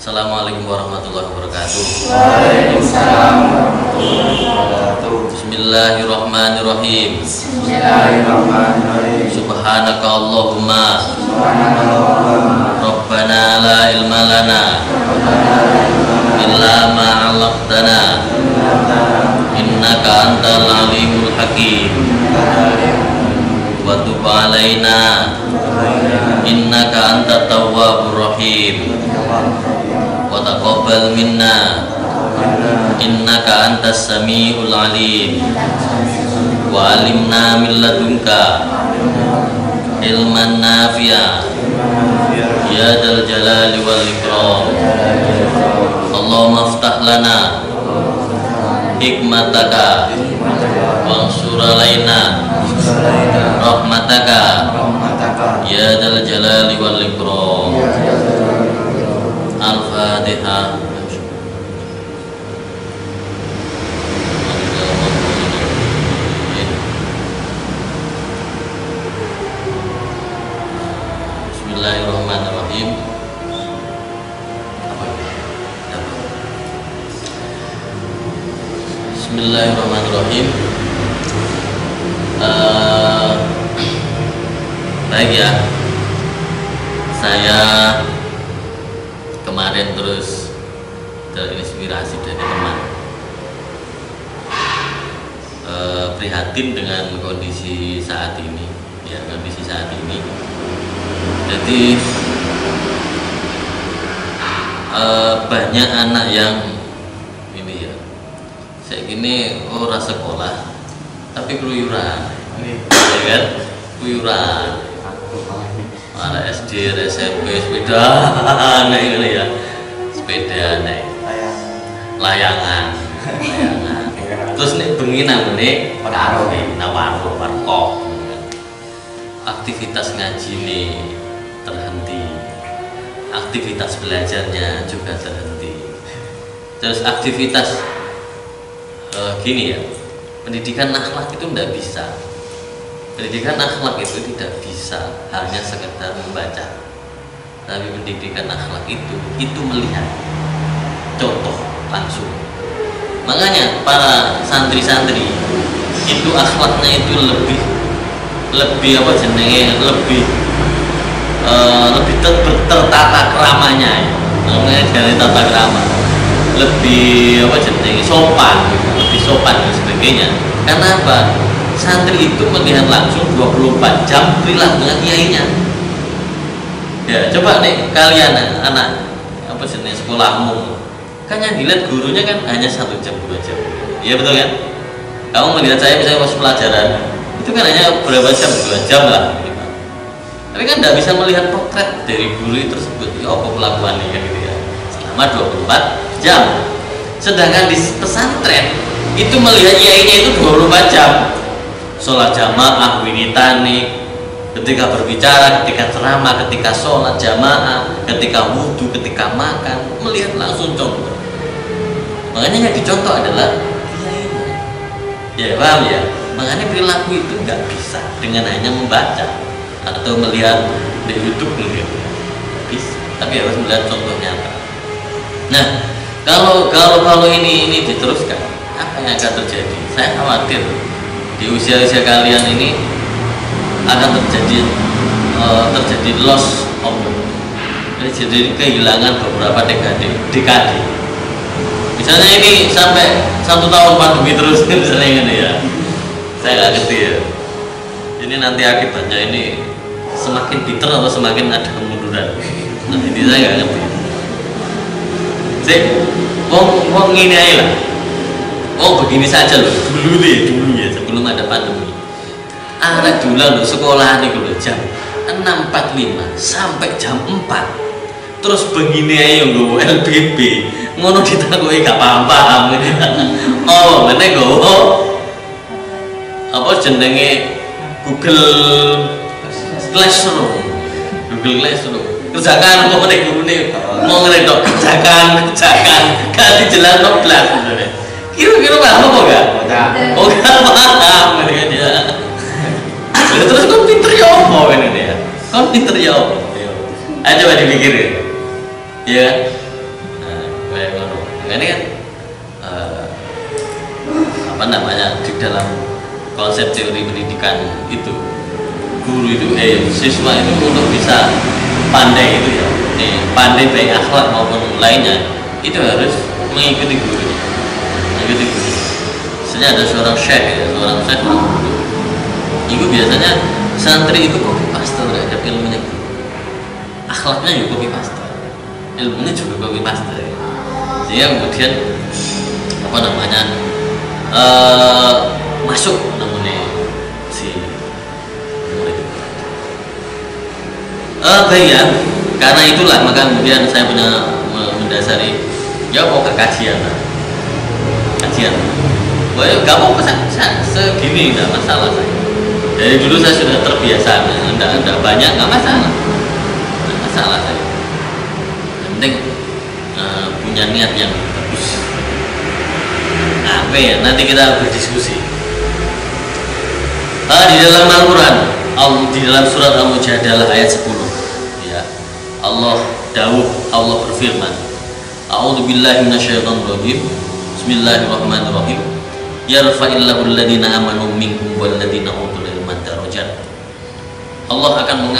Assalamualaikum warahmatullahi wabarakatuh. Waalaikumsalam warahmatullahi wabarakatuh. Bismillahirrahmanirrahim. Bismillahirrahmanirrahim. Subhanaka Allahumma Subhanallah. Rabbana la ilma lana illa ma 'allamtana innaka antal alimul hakim. Wa tub 'alaina innaka antat tawwabur rahim. Wa taqabbal minna innaka antas samiul alim. Wa alimna min ladunka ilman nafi'a ya dzal jalali wal ikram. Allahumma aftah lana hikmataka wansur alaina rahmataka ya dzal jalali wal ikram. Al-Fatihah. Bismillahirrahmanirrahim. Bismillahirrahmanirrahim. Baik ya, saya kemarin terus terinspirasi dari teman, prihatin dengan kondisi saat ini, ya kondisi saat ini. Jadi banyak anak yang ini ya, saya gini ora sekolah tapi keluyuran, ya kan, keluyuran. Anak SD, SMP, sepeda naik ini ya, sepeda naik, layangan. Terus nih bengi namanya nawaro, warkop. Aktivitas ngaji nih terhenti, aktivitas belajarnya juga terhenti. Terus aktivitas gini ya, pendidikan akhlak itu tidak bisa. Pendidikan akhlak itu tidak bisa hanya sekedar membaca, tapi pendidikan akhlak itu melihat contoh langsung. Makanya para santri-santri itu akhlaknya itu lebih apa jenenge, lebih tertata keramanya ya. Namanya dari tata krama, lebih apa jenenge, sopan, lebih sopan dan sebagainya. Karena apa? Santri itu melihat langsung 24 jam perilakunya kiainya. Ya, coba nih kalian anak apa jenis sekolahmu, kan yang dilihat gurunya kan hanya 1 jam 2 jam. Iya betul kan? Kamu melihat saya misalnya pas pelajaran itu kan hanya berapa jam, 2 jam lah. Tapi kan tidak bisa melihat potret dari guru tersebut. Ya apa kelakuannya kan gitu ya, selama 24 jam. Sedangkan di pesantren itu melihat kiainya itu 24 jam. Sholat jamaah, winitani, ketika berbicara, ketika ceramah, ketika sholat jamaah, ketika wudhu, ketika makan, melihat langsung contoh. Makanya yang dicontoh adalah kiainya. Ya paham ya? Makanya perilaku itu nggak bisa dengan hanya membaca atau melihat di YouTube mungkin bisa, tapi harus melihat contoh nyata. Nah, kalau ini diteruskan, apa yang akan terjadi? Saya khawatir di usia-usia kalian ini akan terjadi loss of, jadi kehilangan beberapa dekade. Misalnya ini sampai 1 tahun pandemi terus misalnya ini ya, saya nggak ngerti ya. Ini nanti akibatnya ini semakin bitter atau semakin ada kemunduran. Nah, ini saya nggak ngerti. Wong ini aja lah. Oh begini saja loh, dulu ya sebelum ada pandemi. Anak dulu loh sekolah nih loh jam 6.45 sampai jam 4. Terus begini aja loh LBB, ngono ditakoki gak paham gitu. Oh mana go? Apa jenenge Google Classroom. Kerjakan apa nih gurune? Mau ngeredok kerjakan, ganti jelas no belas sebenarnya. Kira-kira paham apa enggak? Oh enggak paham kan ya. Terus kok pinter ya apa ini ya? Kok pinter ya apa? Ayo coba dipikirin. Ya. ini kan apa namanya, di dalam konsep teori pendidikan itu guru itu siswa itu untuk bisa pandai itu ya, pandai baik akhlak maupun lainnya itu harus mengikuti gurunya, mengikuti guru. Misalnya ada seorang syekh ya, seorang guru, itu biasanya santri itu copy paste terhadap ilmunya guru, akhlaknya juga copy paste, ilmunya juga copy paste ya. Sehingga kemudian apa namanya masuk namanya si murid itu. Baik ya, karena itulah maka kemudian saya punya mendasari ya mau ke kajian lah, kajian. Wah, gak mau segini nggak masalah saya. Dari dulu saya sudah terbiasa, anda banyak nggak masalah, nggak masalah saya. Yang penting punya niat yang bagus. Apa ya? Nanti kita berdiskusi. Di dalam Al-Quran, di dalam surat Al-Mujadalah ayat 10, ya, Allah berfirman, A'udzubillahi minasyaitonirrajim. Bismillahirrahmanirrahim. Yarfa'illahu alladhina amanu minkum walladzina utul ilma darajat. Allah akan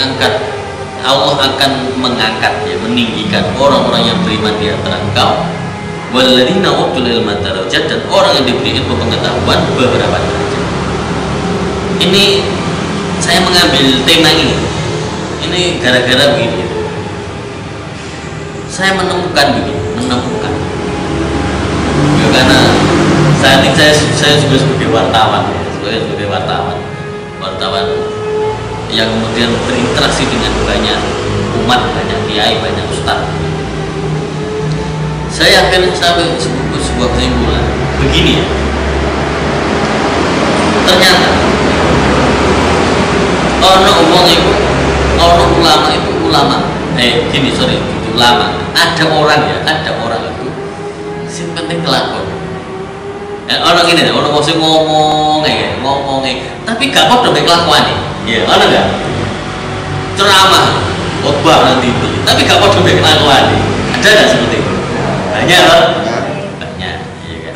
mengangkat ya, meninggikan orang-orang yang beriman di antara engkau, walladzina utul ilma darajat, dan orang yang diberi ilmu pengetahuan beberapa derajat. Ini saya mengambil tema ini gara-gara begini. Saya menemukan ya, karena saat ini saya juga sebagai wartawan ya, sebagai wartawan yang kemudian berinteraksi dengan banyak umat, banyak kiai, banyak ustaz. Saya akan sampai sebuah kesimpulan begini ya. Ternyata ada orang itu sing penting kelakon. Orang ini orang mesti ngomong tapi gak podo mek kelakuane. Ya, ana enggak? Ceramah, khotbah nanti itu, tapi gak podo mek kelakuane. Ada enggak seperti itu? Banyak loh. Banyak, iya kan.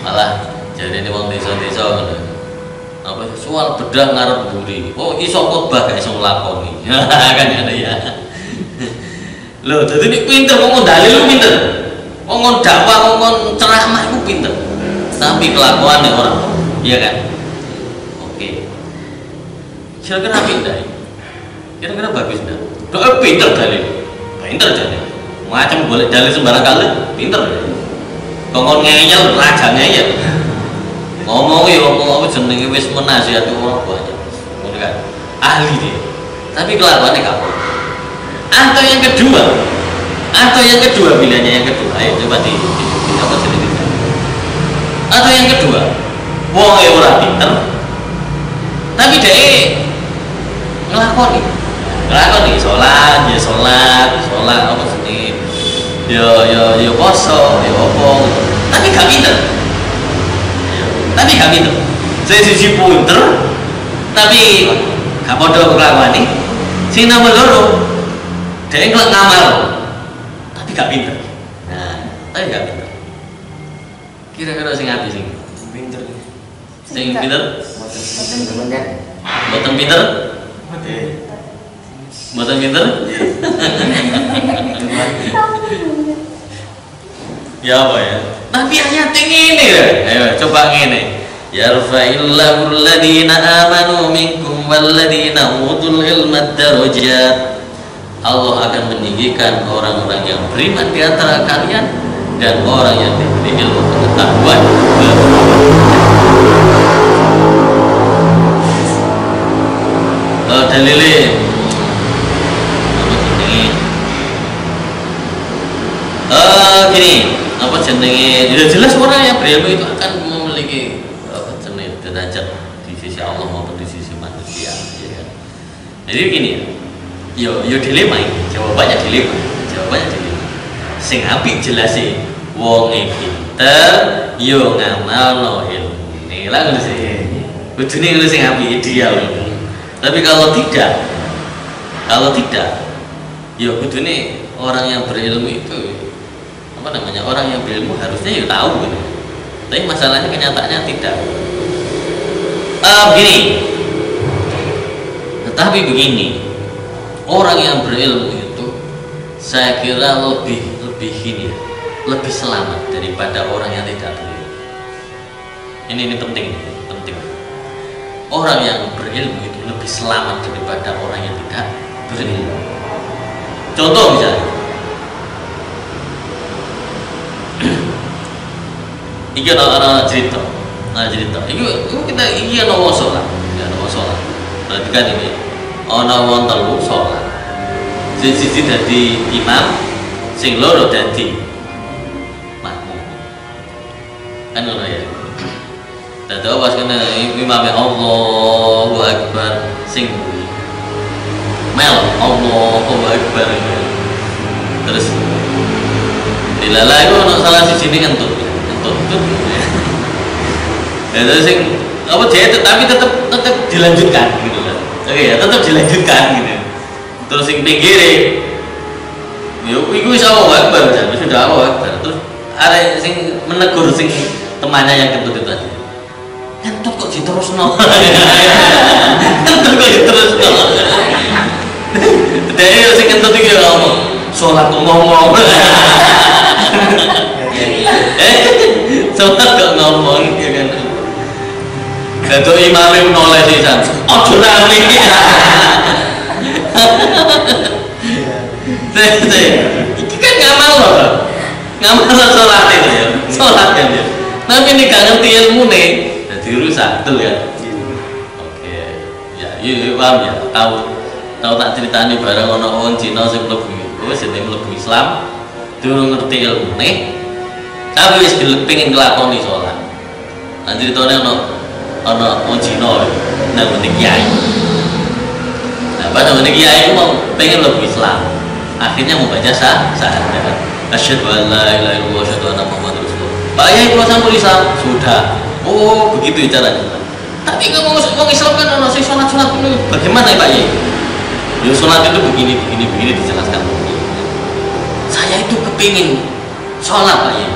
Malah jadi ini wong desa-desa ngono. Apa soal bedah ngarep mburi. Oh, iso khotbah gak iso nglakoni. Kan ada ya. Loh, dadi nek pinter ngomong dalil lu pinter. Ngomong dakwah, ngomong ceramah ku pinter. Tapi kelakuannya orang, iya kan? Oke. Kira-kira pindah. Kira-kira bagus enggak? Doa pinter dalil. Pinter dalil. Macam boleh dalil sembarang kali, pinter. Ngomong ngeyel, raja ngeyel. Ngomong apa jenenge wis menasihati orang banyak. Ngono kan? Ahli dia. Tapi kelakuannya kapok. Atau yang kedua pilihannya yang kedua. Ayo coba apa sedikit. Atau yang kedua, wong ora pinter, tapi dia ngelakoni sholat apa sini, yo poso, yo apa, tapi gak pinter. Saya sisi pinter, tapi gak podo kelakuan nih. Sing nomor loro, dia ngamal, tapi gak pinter. Nah, tapi gak pinter. Kira-kira sing api sing pinter. Sing pinter? Mboten pinter? Mboten pinter? Ya apa ya? Tapi ayat ini ya. Ayo coba ngene. Yarfa'illahu alladhina amanu minkum walladhina utul ilma darajat. Allah akan meninggikan orang-orang yang beriman di antara kalian dan orang yang diberi ilmu pengetahuan. Dalilnya gini, apa jenenge? Jelas orang yang berilmu itu akan memiliki apa jenenge derajat di sisi Allah maupun di sisi manusia, ya kan? Jadi gini ya, yo dilema ini, jawabannya dilema. Sing apik jelas sih, wonge pinter, yo ngamalno ilmune. Lah ngono sih. Kudune ngono sing apik ideal. Tapi kalau tidak, ya kudune orang yang berilmu itu apa namanya, orang yang berilmu harusnya ya tahu gitu. Tapi masalahnya kenyataannya tidak. Begini. Tetapi begini, orang yang berilmu itu saya kira lebih gini ya, lebih selamat daripada orang yang tidak berilmu. Ini penting. Orang yang berilmu itu lebih selamat daripada orang yang tidak berilmu. Contoh misalnya, iki ana cerita. Iku kita iki ana wong salat. Berarti kan ini ana wong telu salat. Siji dadi imam, sing loro dadi makmum. Kan ngono ya. Dadi pas kena imame Allahu Akbar sing kuwi. Mel Allahu Akbar. Terus dilala itu ana salah siji ini kentut. Ya terus sing apa dia tapi tetap dilanjutkan gitu kan. Oke ya, tetap dilanjutkan gitu. Terus sing pinggire yo iku wis Allahu Akbar, sudah Allahu Akbar. Terus arek sing menegur sing temannya yang kentut itu tadi. Kentut kok diterusno. Kentut kok diterusno. Dene sing kentut iki ngomong, salat kok ngomong. Salat kok ngomong ya kan. Datuk imame noleh sisan. Ojo nang iki. Iki kan ngamal loh. Ngamal salat ya. Salat kan ya. Tapi ini gak ngerti ilmune. Rusak betul ya. Oke. Ya, iya paham ya. Tahu tak ceritani bareng ana wong Cina sing mlebu Islam, durung ngerti ilmune. Tapi wis pengen nglakoni salat. Nah ceritane ana wong Cina nang ngene kiai. Nah, pada ngene kiai mau pengen mlebu Islam. Akhirnya membaca syahadat. Asyhadu an la ilaha illallah wa asyhadu anna Muhammadar Rasulullah. Pak Yai kalau sampun Islam sudah. Oh begitu caranya. Tapi kalau mau Islam kan ono sing sholat itu bagaimana ya Pak Ye? Ya sholat itu begini dijelaskan. Saya itu kepingin sholat Pak Ye.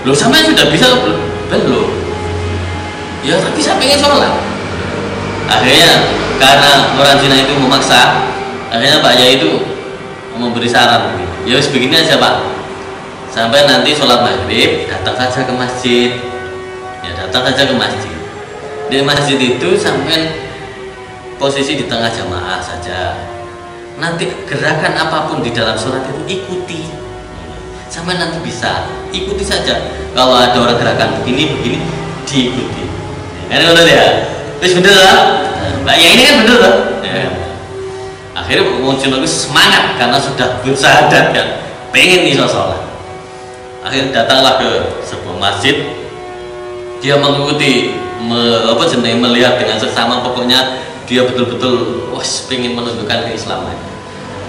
Loh sampai sudah bisa belum? Ya tapi saya pengen sholat. Akhirnya karena orang Cina itu memaksa, akhirnya Pak Ye itu memberi saran. Ya wis begini aja Pak. Sampai nanti sholat maghrib datang saja ke masjid. Datang saja ke masjid. Di masjid itu sampai posisi di tengah jamaah saja. Nanti gerakan apapun di dalam sholat itu ikuti. Sampai nanti bisa ikuti saja. Kalau ada orang gerakan begini diikuti. Kan benar ya? Terus bener lah. Mbak ya ini kan bener lah. Ya. Akhirnya muncul lagi semangat karena sudah bersyahadat kan, pengen nih sholat. Akhirnya datanglah ke sebuah masjid. Dia mengikuti melihat dengan seksama, pokoknya dia betul-betul pengen menunjukkan keislaman.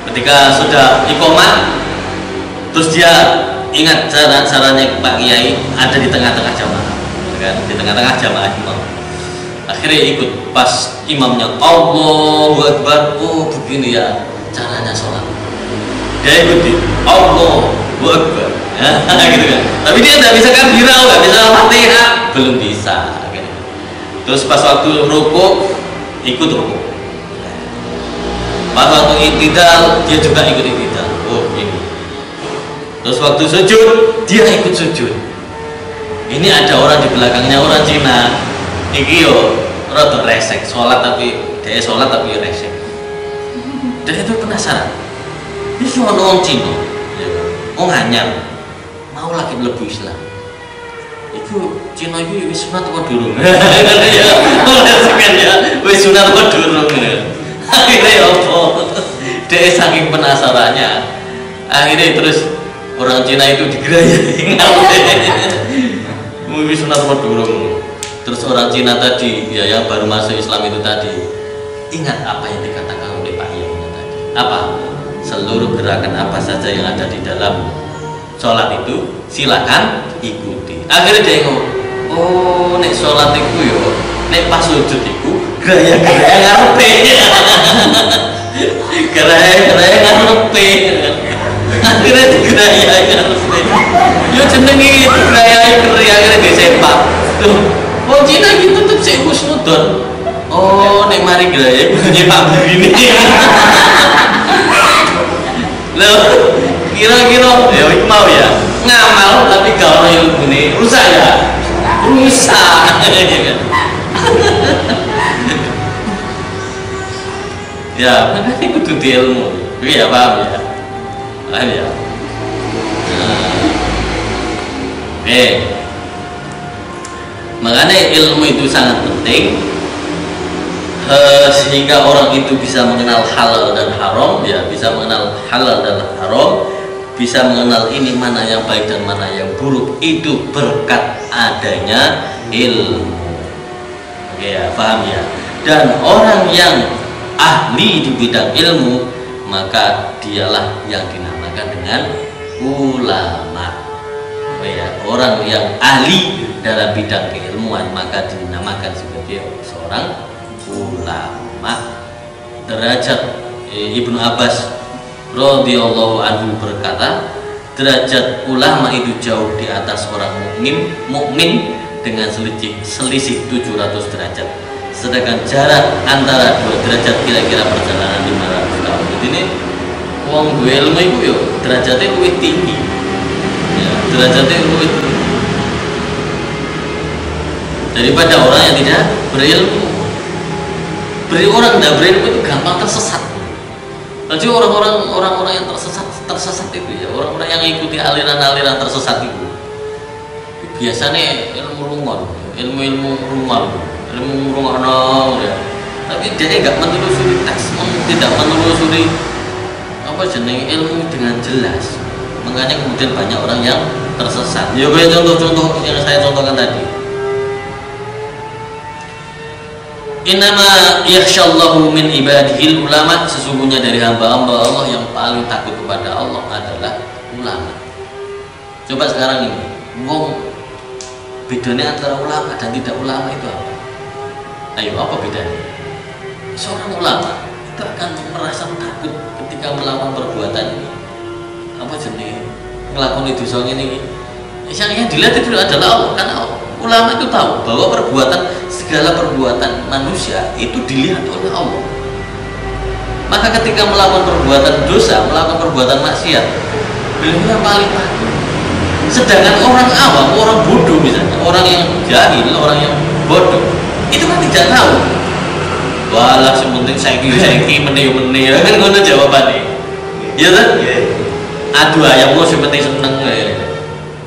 Ketika sudah iqomah, terus dia ingat caranya Pak Kiai ada di tengah-tengah jamaah, kan? Di tengah-tengah jamaah imam. Akhirnya ikut pas imamnya Allahu Akbar, oh begini ya caranya sholat. Dia ikuti Allahu Akbar. Ya, gitu kan. Tapi dia tidak bisa kabirah, nggak bisa Fatihah, belum bisa. Gitu. Terus pas waktu rukuk ikut rukuk. Pas waktu iktidal dia juga ikut iktidal. Oh ini. Terus waktu sujud dia ikut sujud. Ini ada orang di belakangnya orang Cina. Iki yo rada resek, sholat tapi dia sholat tapi resek. Dan itu penasaran. Ini semua orang Cina. Oh hanya mau lagi mlebu Islam. Iku Cina iki wis sunat apa durung? Ya, sekan ya. Wis sunat apa durung? Akhirnya opo? Dia saking penasarannya. Akhirnya terus orang Cina itu digerayahi. Wis sunat apa durung? Terus orang Cina tadi ya yang baru masuk Islam itu tadi ingat apa yang dikatakan oleh Pak Yai tadi. Apa? Seluruh gerakan apa saja yang ada di dalam sholat itu silakan ikuti. Akhirnya dia ngomong, oh nek sholat itu yo, nek pas sujud itu gaya-gaya ngarepe, gaya-gaya ngarepe. akhirnya digerayai harus yo jenenge digerayai keri akhirnya disepak tuh wong Cina gitu tuh sik husnudon oh nek mari gerayai bunyi pabrik ini lho kira-kira ya iku mau ya ngamal tapi gak ono ilmune rusak ya rusak ya makanya kudu di ilmu iya paham ya paham ya oke makanya ilmu itu sangat penting sehingga orang itu bisa mengenal halal dan haram ya bisa mengenal halal dan haram bisa mengenal ini mana yang baik dan mana yang buruk itu berkat adanya ilmu oke ya paham ya dan orang yang ahli di bidang ilmu maka dialah yang dinamakan dengan ulama oh ya, orang yang ahli dalam bidang keilmuan maka dinamakan sebagai seorang ulama derajat Ibnu Abbas radhiyallahu anhu berkata derajat ulama itu jauh di atas orang mukmin dengan selisih 700 derajat sedangkan jarak antara dua derajat kira-kira perjalanan 500 tahun. Jadi ini wong duwe ilmu iku yo derajatnya luwih tinggi. Ya, derajatnya luwih tinggi daripada orang yang tidak berilmu. Orang tidak berilmu itu gampang tersesat. Jadi orang-orang yang tersesat itu ya orang-orang yang ikuti aliran-aliran tersesat itu biasanya ilmu rumah ya tapi dia nggak menelusuri teks tidak menelusuri apa jenis ilmu dengan jelas makanya kemudian banyak orang yang tersesat ya kayak contoh-contoh yang saya contohkan tadi innama yakhshallahu min ibadihil ulama sesungguhnya dari hamba-hamba Allah yang paling takut kepada Allah adalah ulama coba sekarang ini bedanya antara ulama dan tidak ulama itu apa? Ayo apa bedanya? Seorang ulama itu akan merasa takut ketika melakukan perbuatan ini. Apa jenis melakukan dosa ini? Yang dilihat itu adalah Allah karena ulama itu tahu bahwa segala perbuatan manusia itu dilihat oleh Allah. Maka ketika melakukan perbuatan dosa, melakukan perbuatan maksiat, beliau yang paling takut. Sedangkan orang awam, orang bodoh misalnya, orang yang jahil, orang yang bodoh, itu kan tidak tahu. Walah, sementing saiki meni kan ngono jawabannya. Iya kan? Aduh ayam lo sementing seneng ya.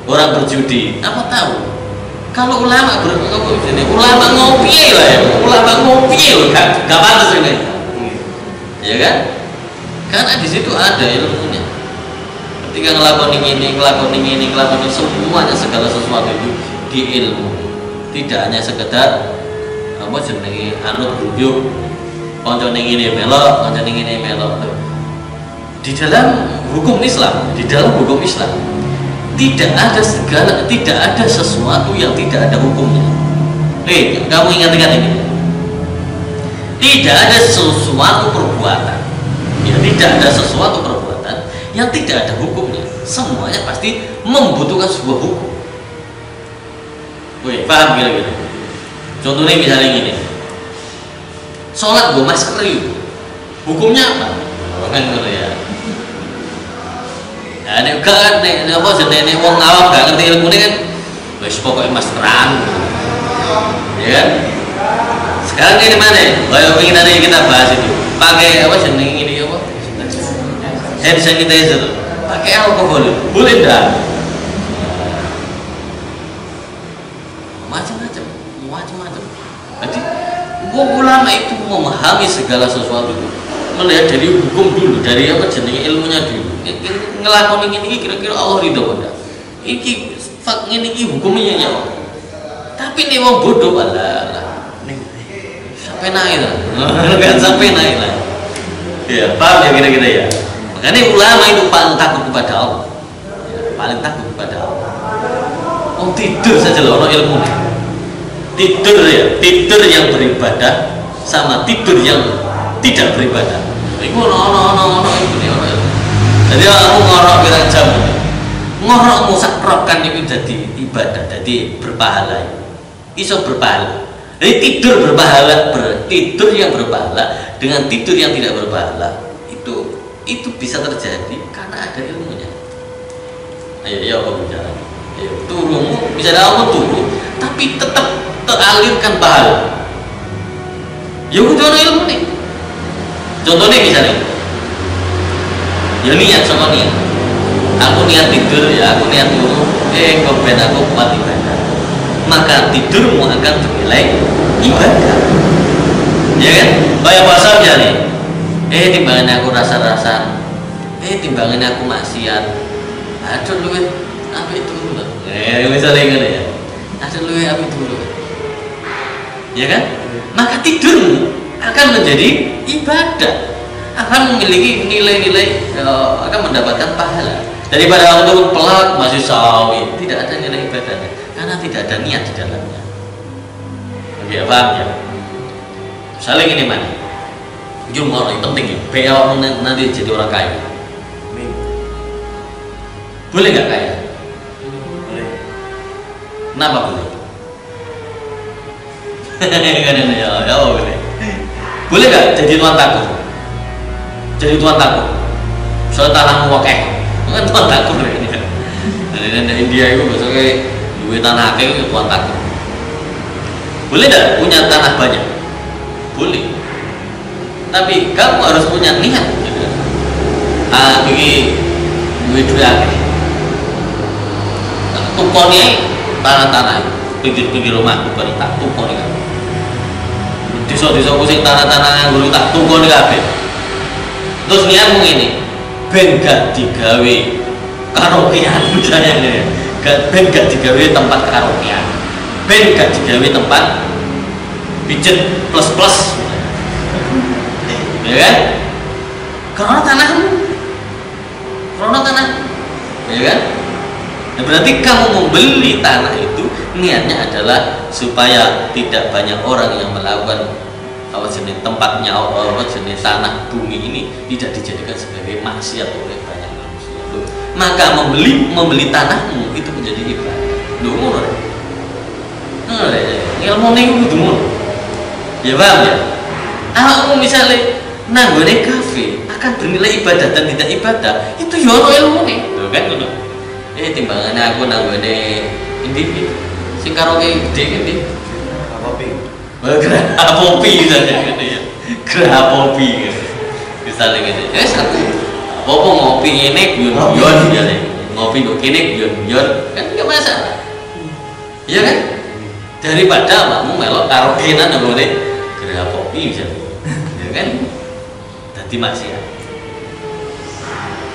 Orang berjudi, apa tahu? Kalau ulama ulama ngopi lah ya, ulama ngopi loh, gak pantas ini. Iya kan? Karena di situ ada ilmunya. Ketika ngelakoni ini, semuanya segala sesuatu itu di ilmu. Tidak hanya sekedar apa jenenge anut guyu, kanca ning ngene melok, kanca ning ngene melok. Di dalam hukum Islam, tidak ada sesuatu yang tidak ada hukumnya. Kamu ingat-ingat ini. Tidak ada sesuatu perbuatan. Ya, tidak ada sesuatu perbuatan yang tidak ada hukumnya. Semuanya pasti membutuhkan sebuah hukum. Wih, paham kira-kira? Contohnya misalnya gini, sholat gue masker itu, hukumnya apa? Kan gitu ya. Nah, ini kan, apa jenis wong awam gak ngerti ilmu ini kan, wes pokoknya maskeran, ya kan? Sekarang ini mana? Kayak ingin tadi kita bahas itu, pakai apa jenis ini apa? Hand sanitizer, pakai alkohol, boleh enggak? Macam-macam. Jadi, ulama itu memahami segala sesuatu itu, melihat dari hukum dulu, dari apa jenis ilmunya dulu. Ngelakoni ini kira-kira Allah ridho enggak? Ini hukumnya ya. Tapi nih mau bodoh alah. Sampai naik lah. Kan sampai naik lah. Ya, paham ya kira-kira ya. Makanya ulama itu paling takut kepada Allah. Ya, paling takut kepada Allah. Tidur saja loh ilmu. Tidur yang beribadah sama tidur yang tidak beribadah. Iku ono Jadi aku ngorok pirang jam. Ngorokmu sak rokan itu jadi ibadah, jadi berpahala. Iso berpahala. Jadi tidur berpahala, tidur yang berpahala dengan tidur yang tidak berpahala itu bisa terjadi karena ada ilmunya. Ayo ya apa bicara? Ayo turunmu bisa dalam turun, tapi tetap teralirkan pahala. Ya udah ilmu nih. Contohnya misalnya, ya niat sama niat. Aku niat tidur ya, aku niat turu. Kompen aku kuat ibadah. Maka tidurmu akan bernilai ibadah. Ya kan? Kayak puasa misalnya. Timbangan aku rasa-rasa. Timbangan aku maksiat. Aduh lu apa itu dulu? Misalnya gitu ya. Aduh lu apa itu dulu? Ya kan? Maka tidurmu akan menjadi ibadah. Akan memiliki nilai-nilai, akan mendapatkan pahala. Daripada untuk pelak masih sawi, tidak ada nilai ibadahnya karena tidak ada niat di dalamnya. Oke, paham ya? Saling ini mana? Jumlah ini penting ya. Biar nanti jadi orang kaya. Boleh nggak kaya? Boleh. Kenapa boleh? ya boleh. Boleh nggak jadi tuan takut? Jadi tuan takut. Soal tanahmu wakeh. Kan tuan takut ini kan. Dari India itu biasanya duit tanah akeh itu tuan takut. Boleh tidak punya tanah banyak? Boleh. Tapi kamu harus punya niat. Gitu. Begini duit akeh. Tukonnya tanah-tanah pinggir-pinggir rumah bukan tak tukon kan. Desa-desa pusing tanah-tanah nganggur tak tukon kabeh. Terus niatmu ini ben gak digawe karaokean misalnya nih, ben gak digawe tempat karaokean, ben gak digawe tempat pijet plus ya kan? Karena tanahmu, ya kan? Nah, berarti kamu membeli tanah itu niatnya adalah supaya tidak banyak orang yang melakukan jenis tempatnya jenis tanah bumi ini tidak dijadikan sebagai maksiat oleh banyak manusia. Maka membeli tanahmu itu menjadi ibadah. Ngono. Ilmu niku kudu ngono. Ya paham ya? Kalau misalnya nanggone kafe akan bernilai ibadah dan tidak ibadah, itu yo ono ilmune. Lho kan ngono. Timbangannya aku nanggone individu sing karaoke gede ndi? Gerah kopi saja gitu ya. Gerah kopi gitu. Misalnya gitu. Satu. Apa ngopi ini guyon ya. Ngopi nduk kene guyon kan enggak masalah. Iya kan? Daripada kamu melok karaokean nggone gerah kopi misalnya. Ya kan? Dadi maksiat.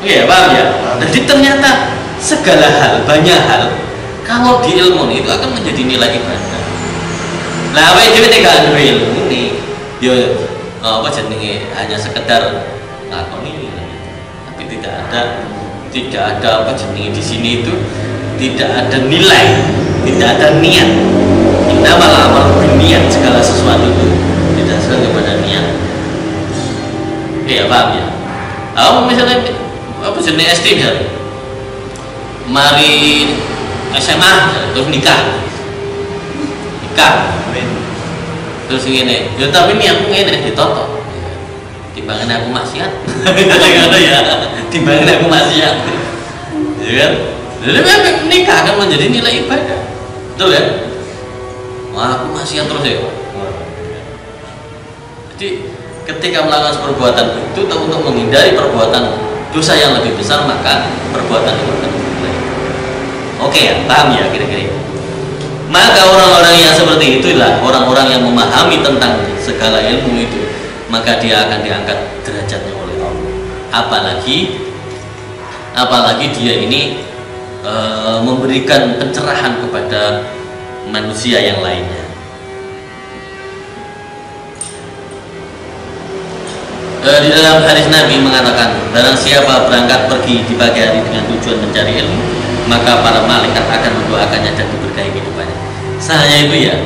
Iya, paham ya? Jadi ternyata segala hal, banyak hal kalau di ilmu itu akan menjadi nilai ibadah. Nah, apa itu tidak ada ilmu nih? Yo, apa jenenge hanya sekedar ngakoni, tapi tidak ada apa jenenge di sini itu tidak ada nilai, tidak ada niat. Innamal a'malu binniyat, segala sesuatu itu didasarkan kepada niat. Iya, paham ya? Aku misalnya apa jenenge SD misalnya, mari SMA terus nikah. Terus gini, ya tapi ini aku ngene ditoto. Timbangan aku maksiat. Ya, timbangan aku maksiat. Ya kan? Jadi memang nikah akan menjadi nilai ibadah. Betul kan? Wah, aku maksiat terus ya. Jadi ketika melakukan perbuatan itu untuk menghindari perbuatan dosa yang lebih besar, maka perbuatan itu akan dimulai. Oke ya, paham ya kira-kira. Maka orang-orang yang seperti itulah orang-orang yang memahami tentang segala ilmu itu, maka dia akan diangkat derajatnya oleh Allah. Apalagi dia ini memberikan pencerahan kepada manusia yang lainnya. Di dalam hadis Nabi mengatakan, barang siapa berangkat pergi di pagi hari dengan tujuan mencari ilmu, maka para malaikat akan mendoakannya dan diberkahi kehidupannya. Saya itu ya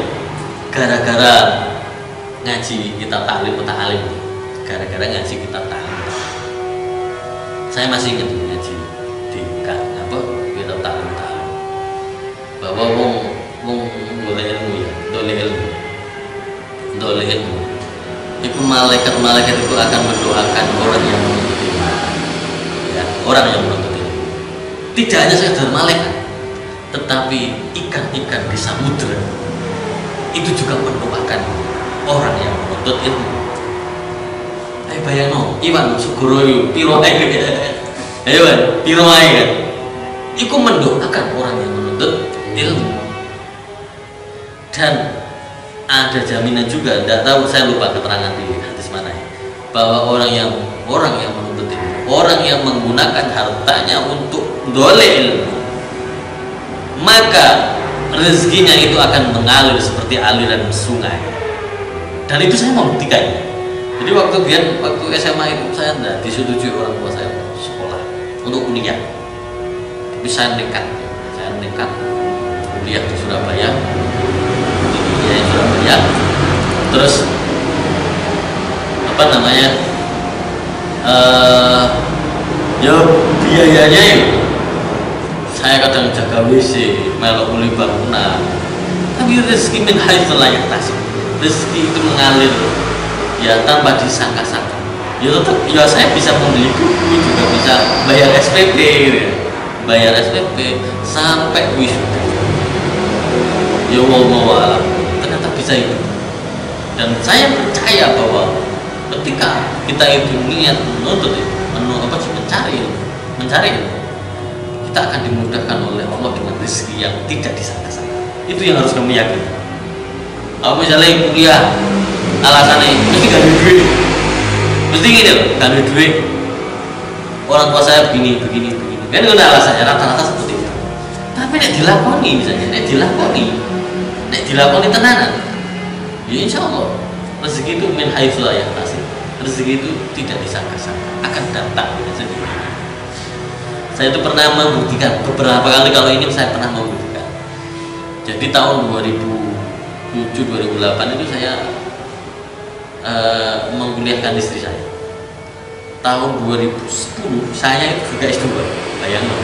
gara-gara ngaji kitab ta'lim, gara-gara ngaji kitab ta'lim. Saya masih ingat ngaji di apa kita tahu bahwa wong boleh ilmu ya, doleh ilmu. Itu malaikat itu akan mendoakan orang yang menuntut ilmu. Ya, orang yang menuntut ilmu. Tidak hanya sekedar malaikat, tetapi ikan-ikan di samudra itu juga mendoakan orang yang menuntut ilmu. Ayo bayangno, Iwan Sugoro itu piro ae ayo kan, piro ae kan. Iku mendoakan orang yang menuntut ilmu. Dan ada jaminan juga, tidak tahu saya lupa keterangan di hadis mana ya, bahwa orang yang menuntut ilmu, orang yang menggunakan hartanya untuk doleh ilmu, maka rezekinya itu akan mengalir seperti aliran sungai. Dan itu saya mau buktikan. Jadi waktu SMA itu saya tidak disetujui orang tua saya untuk sekolah, untuk kuliah. Tapi saya nekat kuliah di Surabaya, di Surabaya. Terus apa namanya? Ya biayanya ya. Saya kadang jaga WC, melok uli bangunan. Tapi rezeki min haitsu la yahtasib. Rezeki itu mengalir ya tanpa disangka-sangka. Ya tetap ya saya bisa membeli buku, juga bisa bayar SPP ya. Bayar SPP sampai wisuda. Ya wallahu ternyata bisa itu. Dan saya percaya bahwa ketika kita itu niat menuntut mencari kita akan dimudahkan oleh Allah dengan rezeki yang tidak disangka-sangka. Itu yang harus kamu yakini. Kalau misalnya kuliah alasannya mesti gak ada duit, mesti gini loh, gak ada duit, orang tua saya begini kan ada alasannya rata-rata seperti itu. Tapi nek dilakoni misalnya, nek dilakoni tenanan, ya insya Allah rezeki itu min haitsu la yahtasib. Rezeki itu tidak disangka-sangka, akan datang dengan sendirinya. Saya itu pernah membuktikan beberapa kali, kalau ini saya pernah membuktikan. Jadi tahun 2007-2008 itu saya mengkuliahkan istri saya. Tahun 2010 saya itu juga S2. Bayangkan.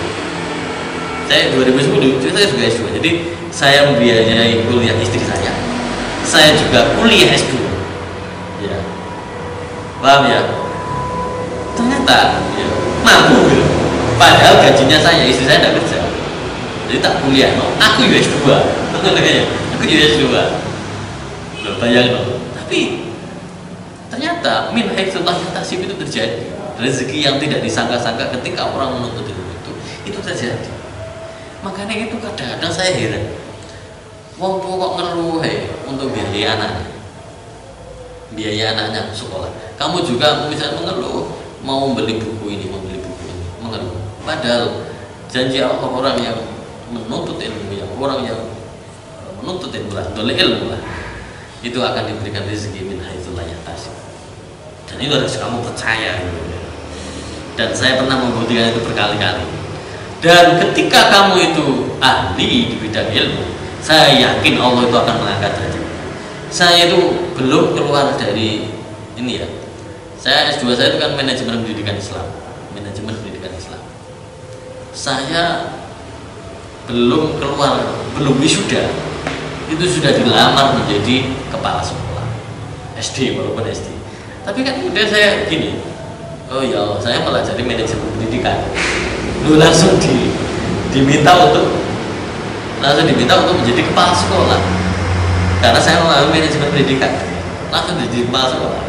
Saya 2010 itu saya juga S2. Jadi saya membiayai kuliah istri saya. Saya juga kuliah S2. Ya. Paham ya? Ternyata ya, mampu gitu. Padahal gajinya saya, istri saya tidak kerja. Jadi tak kuliah, no. Aku US2. Aku US2. Loh, bayang no. Tapi ternyata min haitsu la yahtasib itu terjadi. Rezeki yang tidak disangka-sangka ketika orang menuntut ilmu itu terjadi. Makanya itu kadang-kadang saya heran. Wong tua kok ngeluh untuk biaya anaknya sekolah. Kamu juga misalnya mengeluh mau membeli buku ini, mengeluh. Padahal janji Allah, orang yang menuntut ilmu, orang yang menuntut ilmu lah, doleh ilmu lah, itu akan diberikan rezeki min haitsu la yahtasib. Dan itu harus kamu percaya. Dan saya pernah membuktikan itu berkali-kali. Dan ketika kamu itu ahli di bidang ilmu, saya yakin Allah itu akan mengangkat derajat. Saya itu belum keluar dari ini ya. Saya S2 saya itu kan manajemen pendidikan Islam. Saya belum keluar, belum wisuda, itu sudah dilamar menjadi kepala sekolah SD, walaupun SD. Tapi kan udah saya gini, oh ya saya pelajari manajemen pendidikan, lu langsung diminta untuk menjadi kepala sekolah, karena saya mengalami manajemen pendidikan, langsung jadi kepala sekolah.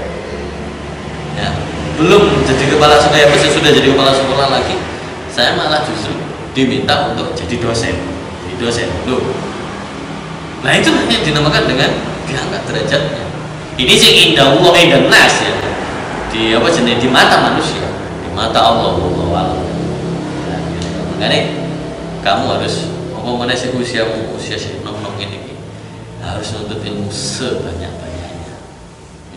Ya, belum jadi kepala sekolah, ya masih sudah jadi kepala sekolah lagi, saya malah justru diminta untuk jadi dosen. Loh. Nah itu yang dinamakan dengan diangkat derajatnya. Ini sih indah Allah indah nas ya. Di mata manusia, di mata Allah Allah. Nah, makanya kamu harus mengenai usia nom ini harus nuntut ilmu sebanyak-banyaknya.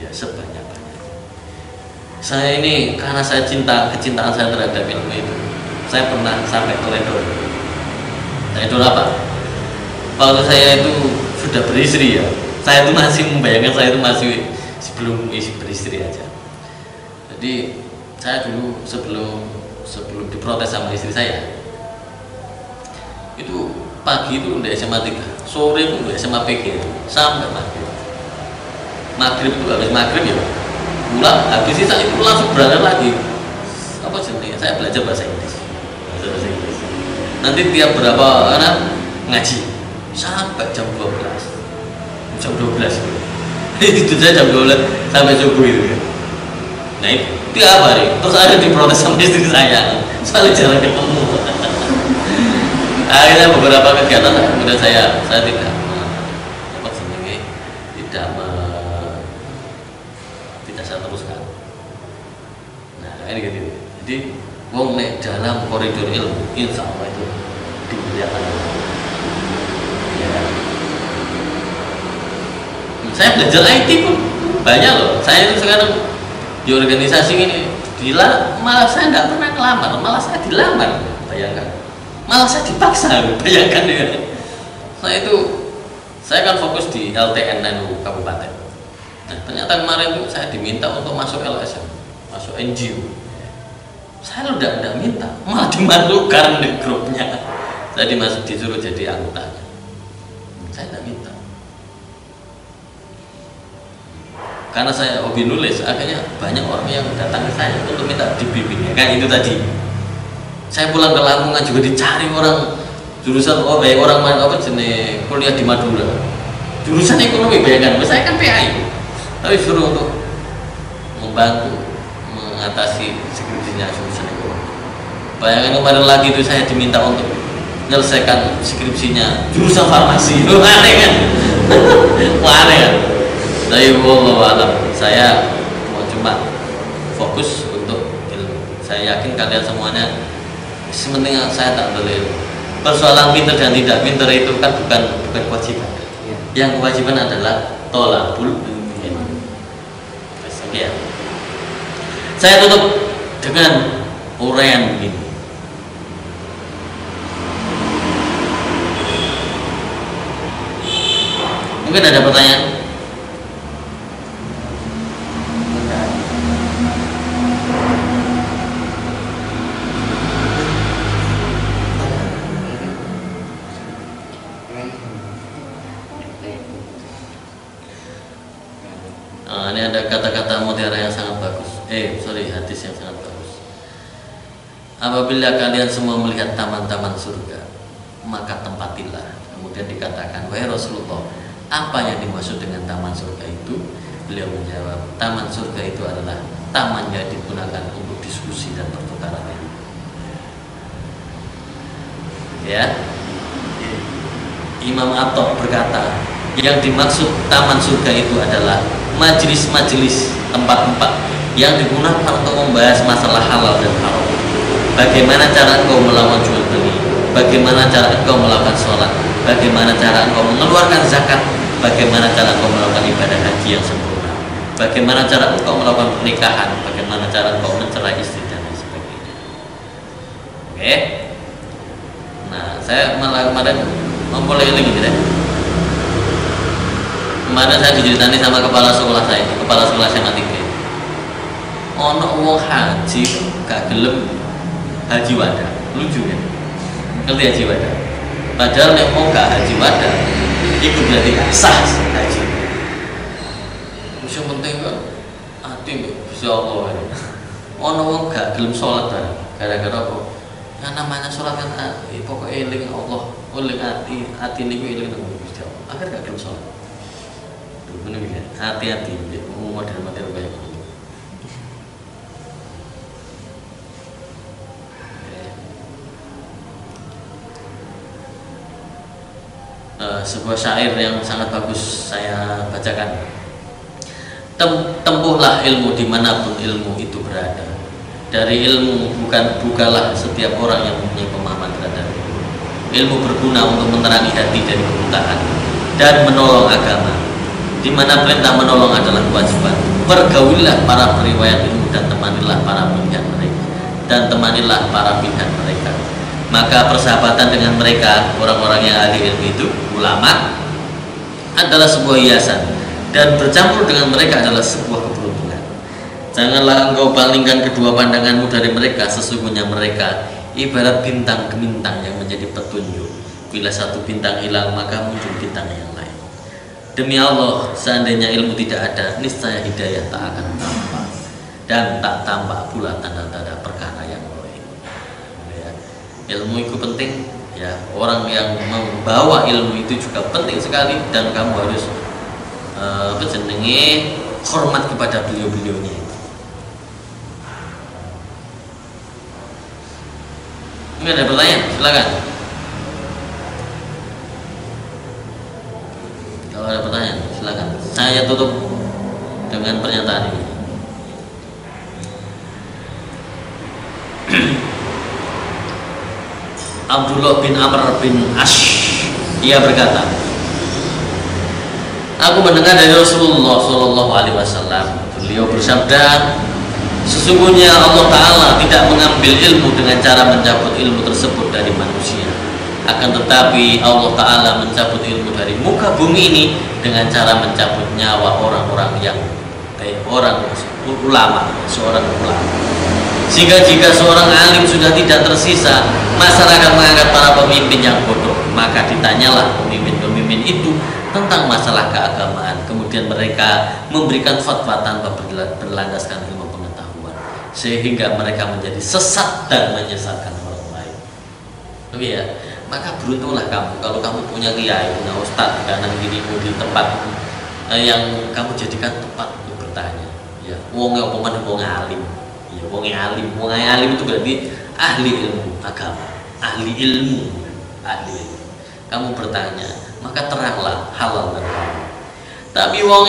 Ya sebanyak-banyaknya. Saya ini karena saya kecintaan saya terhadap ilmu itu, saya pernah sampai ke level apa? Waktu saya itu sudah beristri ya, saya itu masih membayangkan saya itu masih sebelum beristri aja. Jadi saya dulu sebelum sebelum diprotes sama istri saya, itu pagi itu udah SMA 3, sore itu udah SMA PG sampai maghrib. Maghrib itu habis maghrib ya pulang, habis sisa itu langsung berangkat lagi. Apa jenisnya? Saya belajar bahasa Inggris. Nanti tiap berapa anak ngaji sampai jam 12 itu saya jam 12 sampai subuh itu ya. Nah itu tiap hari terus ada diprotes sama istri saya soalnya jarang ketemu. Akhirnya beberapa kegiatan kemudian saya tidak tidak saya teruskan. Nah ini gitu. Jadi wong nek dalam koridor ilmu insya Allah itu dimuliakan. Ya. Saya belajar IT pun banyak loh. Saya itu sekarang di organisasi ini malah saya nggak pernah ngelamar, malah saya dilamar. Bayangkan, malah saya dipaksa. Bayangkan ya. Saya kan fokus di LTN Kabupaten. Nah, ternyata kemarin itu saya diminta untuk masuk LSM, masuk NGO. Saya udah minta, malah dimasukkan di grupnya. Saya disuruh jadi anggotanya. Saya tidak minta. Karena saya hobi nulis, akhirnya banyak orang yang datang ke saya untuk minta dibimbing. Kayak itu tadi. Saya pulang ke Lamongan juga dicari orang jurusan baik orang jenis kuliah di Madura. Jurusan ekonomi, bayangkan. Saya kan PAI, tapi suruh untuk membantu mengatasi skripsinya jurusan ekonomi. Bayangkan kemarin lagi itu saya diminta untuk menyelesaikan skripsinya jurusan farmasi. Aneh kan? Aneh kan? Tapi wallahualam saya cuma fokus untuk ilmu. Saya yakin kalian semuanya sementing saya tak boleh. Persoalan pinter dan tidak pinter itu kan bukan kewajiban. Yang kewajiban adalah tolabul ilmu. Sekian. Saya tutup dengan uraian begini. Mungkin ada pertanyaan? Ini ada kata-kata mutiara yang sangat bagus. Hadis yang sangat bagus. Apabila kalian semua melihat taman-taman surga, maka tempatilah. Kemudian dikatakan, wahai Rasulullah, apa yang dimaksud dengan taman surga itu? Beliau menjawab, taman surga itu adalah taman yang digunakan untuk diskusi dan pertukaran ilmu. Ya, Imam Atta berkata, yang dimaksud taman surga itu adalah majelis-majelis, tempat-tempat yang digunakan untuk membahas masalah halal dan haram. Bagaimana cara engkau melakukan jual beli, bagaimana cara engkau melakukan sholat, bagaimana cara engkau mengeluarkan zakat, bagaimana cara engkau melakukan ibadah haji yang sempurna, bagaimana cara engkau melakukan pernikahan, bagaimana cara engkau mencerai istri dan lain sebagainya. Oke. Nah, saya malah kemarin memulai ini gitu ya. Kemarin saya diceritani sama kepala sekolah SMA 3. Ono wong haji gak gelem haji wadah. Lucu kan? Ngerti haji wadah? Padahal nek wong gak haji wadah, itu berarti gak sah haji. Wis penting kok ati Gusti Allah. Ono wong gak gelem salat gara-gara apa? Yang namanya salat kan pokoknya eling Allah, eling ati niku eling nang Gusti Allah. Akhir gak gelem salat. Bener ya, hati-hati model-model kayak gitu. Sebuah syair yang sangat bagus saya bacakan. Tempuhlah ilmu dimanapun ilmu itu berada. Dari ilmu bukalah setiap orang yang mempunyai pemahaman terhadap ilmu. Ilmu berguna untuk menerangi hati dari kebutahan dan menolong agama. Di mana perintah menolong adalah kewajiban. Pergaulilah para periwayat ilmu dan temanilah para pilihan mereka. Maka persahabatan dengan mereka, orang-orang yang ahli ilmu itu, ulama, adalah sebuah hiasan, dan bercampur dengan mereka adalah sebuah keberuntungan. Janganlah engkau palingkan kedua pandanganmu dari mereka. Sesungguhnya mereka ibarat bintang gemintang yang menjadi petunjuk. Bila satu bintang hilang, maka muncul bintang yang lain. Demi Allah, seandainya ilmu tidak ada, niscaya hidayah tak akan tampak, dan tak tampak pula tanda-tanda perkara yang lain. Ya. Ilmu itu penting, ya. Orang yang membawa ilmu itu juga penting sekali, dan kamu harus hormat kepada beliau-beliaunya. Ini ada pertanyaan, silakan. Kalau ada pertanyaan, silakan. Saya tutup dengan pernyataan ini. Abdullah bin Amr bin Ash, ia berkata, aku mendengar dari Rasulullah Shallallahu Alaihi Wasallam. Beliau bersabda, sesungguhnya Allah Ta'ala tidak mengambil ilmu dengan cara mencabut ilmu tersebut dari manusia. Akan tetapi Allah Ta'ala mencabut ilmu dari muka bumi ini dengan cara mencabut nyawa orang-orang yang orang ulama, seorang ulama. Sehingga jika seorang alim sudah tidak tersisa, masyarakat mengangkat para pemimpin yang bodoh. Maka ditanyalah pemimpin-pemimpin itu tentang masalah keagamaan. Kemudian mereka memberikan fatwa tanpa berlandaskan ilmu pengetahuan, sehingga mereka menjadi sesat dan menyesatkan orang lain. Oke ya, maka beruntunglah kamu kalau kamu punya kiai, punya ustadz kanan kirimu di tempat yang kamu jadikan tempat untuk bertanya. Ya, wong alim. Ya, wong alim itu berarti ahli ilmu agama, ahli ilmu. Kamu bertanya, maka teranglah halal dan haram. Tapi wong